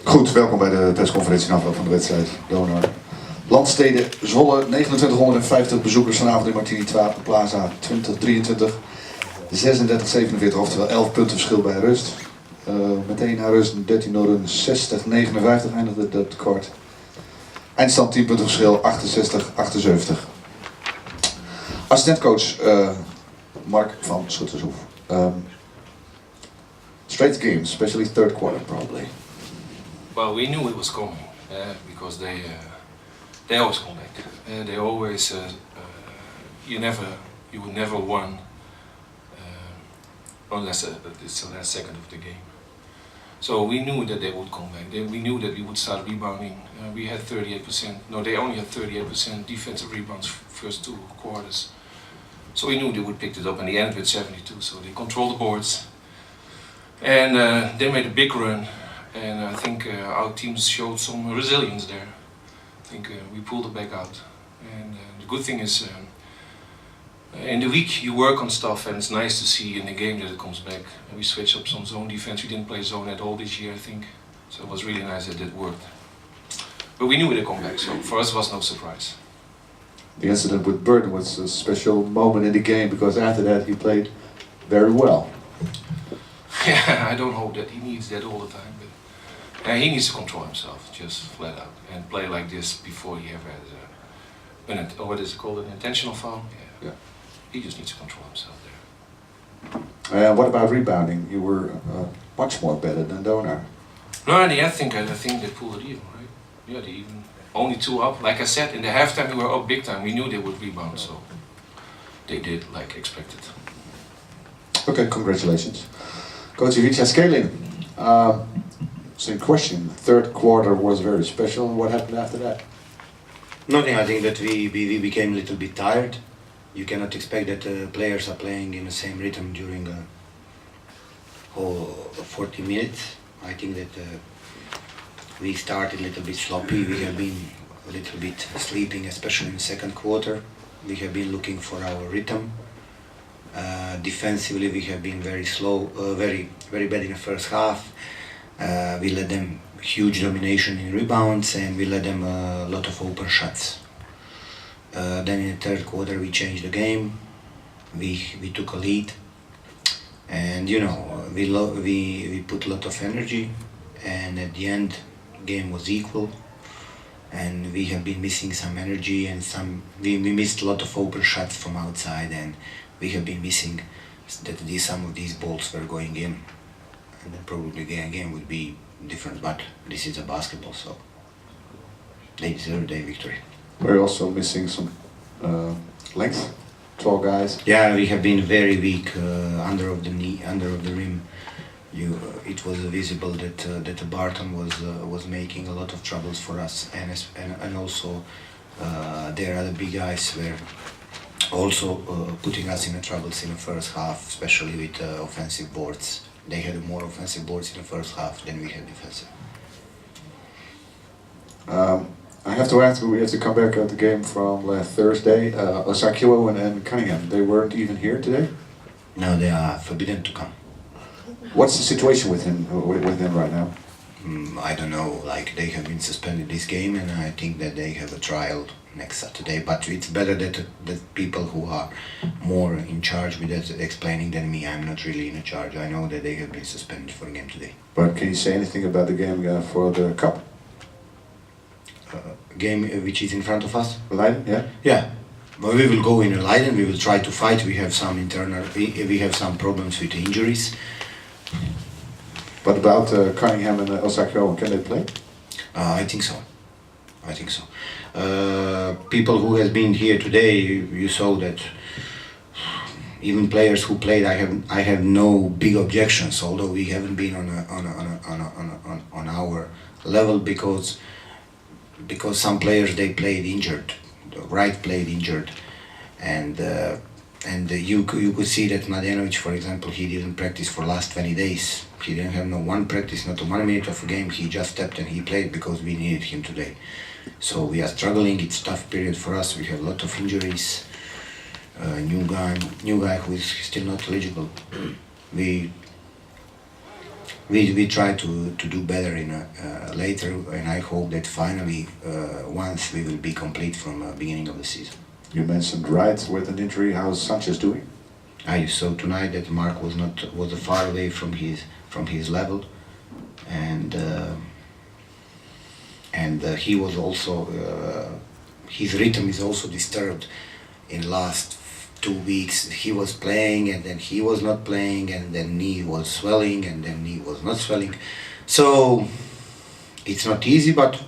Goed, welkom bij de persconferentie in afloop van de wedstrijd Donar. Landstede Zwolle, 2950 bezoekers vanavond in Martini Plaza 2023. 36-47, oftewel 11 punten verschil bij rust. Meteen na rust 13-0 run, 60-59 eindigde dat kwart. Eindstand 10 punten verschil, 68-78. Assistentcoach Mark van Schuttershoef. Straight game, especially third quarter probably. Well, we knew it was coming because they always come back. They always you would never win unless it's the last second of the game. So we knew that they would come back. We knew that we would start rebounding. We had 38%. No, they only had 38% defensive rebounds first two quarters. So we knew they would pick it up, and they ended with 72. So they controlled the boards, and they made a big run. And I think our teams showed some resilience there. I think we pulled it back out. And the good thing is, in the week you work on stuff, and it's nice to see in the game that it comes back. And we switched up some zone defense. We didn't play zone at all this year, I think. So it was really nice that it worked. But we knew it would come back, so for us it was no surprise. The incident with Burton was a special moment in the game because after that he played very well. Yeah, I don't hope that he needs that all the time. He needs to control himself, just flat out, and play like this before he ever has what is it called, an intentional foul? Yeah. He just needs to control himself there. What about rebounding? You were much more better than Donar. No, I think they pulled it even, right? Yeah, they even only two up. Like I said, in the halftime we were up big time. We knew they would rebound, so they did like expected. Okay, congratulations. Coach Ivica Skalin. Same question. Third quarter was very special. What happened after that? Nothing. I think that we became a little bit tired. You cannot expect that players are playing in the same rhythm during a whole 40 minutes. I think that we started a little bit sloppy. We have been a little bit sleeping, especially in the second quarter. We have been looking for our rhythm. Defensively, we have been very slow, very bad in the first half. We let them huge domination in rebounds, and we let them a lot of open shots. Then in the third quarter we changed the game. We took a lead, and we put a lot of energy, and at the end game was equal, and we have been missing some energy, and we missed a lot of open shots from outside, and we have been missing that some of these balls were going in. And then probably the game would be different, but this is a basketball, so they deserve their victory. We're also missing some length, tall guys. Yeah, we have been very weak under of the knee, under of the rim. It was visible that Barton was making a lot of troubles for us, and also their other big guys were also putting us in the troubles in the first half, especially with offensive boards. They had more offensive boards in the first half than we had defensive. I have to ask, we have to come back at the game from last Thursday. Osakio and Cunningham, they weren't even here today? No, they are forbidden to come. What's the situation with him right now? I don't know, like they have been suspended this game, and I think that they have a trial next Saturday, but it's better that people who are more in charge with that explaining than me. I'm not really in charge. I know that they have been suspended for the game today. But can you say anything about the game for the cup? Game which is in front of us? Leiden, yeah? Yeah. But we will go in Leiden, we will try to fight. We have some we have some problems with injuries. What about Cunningham and Osakio? Can they play? I think so. People who has been here today, you saw that even players who played, I have no big objections. Although we haven't been on our level because some players they played injured, Wright played injured, and you could see that Mladenovic, for example, he didn't practice for last 20 days. He didn't have no one practice, not a 1 minute of a game. He just stepped and he played because we needed him today. So we are struggling. It's a tough period for us. We have a lot of injuries. New guy who is still not eligible. we try to do better in later, and I hope that finally once we will be complete from beginning of the season. You mentioned Wright with an injury. How's Sanchez doing? I saw tonight that Mark was far away from his level, and he was also his rhythm is also disturbed. In last 2 weeks he was playing and then he was not playing, and then knee was swelling and then knee was not swelling. So it's not easy, but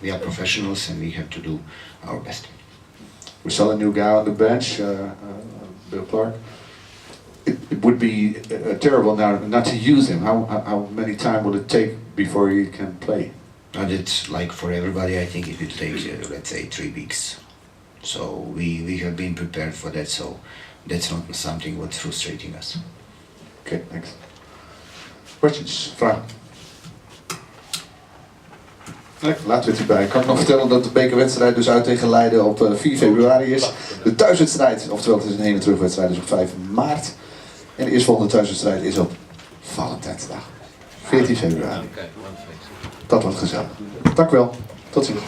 we are professionals and we have to do our best. We saw a new guy on the bench, Bill Clark. It would be terrible now not to use him. How many time will it take before he can play? And it's like for everybody, I think it will take let's say 3 weeks. So we have been prepared for that, so that's not something what's frustrating us. Okay, thanks. Questions? Vragen? Nee, laten we het hierbij. Ik kan nog vertellen dat de bekerwedstrijd dus uit tegen Leiden op 4 februari is. De thuiswedstrijd, oftewel het is een heen- en terugwedstrijd, is op 5 maart. En de eerstvolgende thuiswedstrijd is op Valentijnsdag, 14 februari. Dat wordt gezellig. Dank u wel. Tot ziens.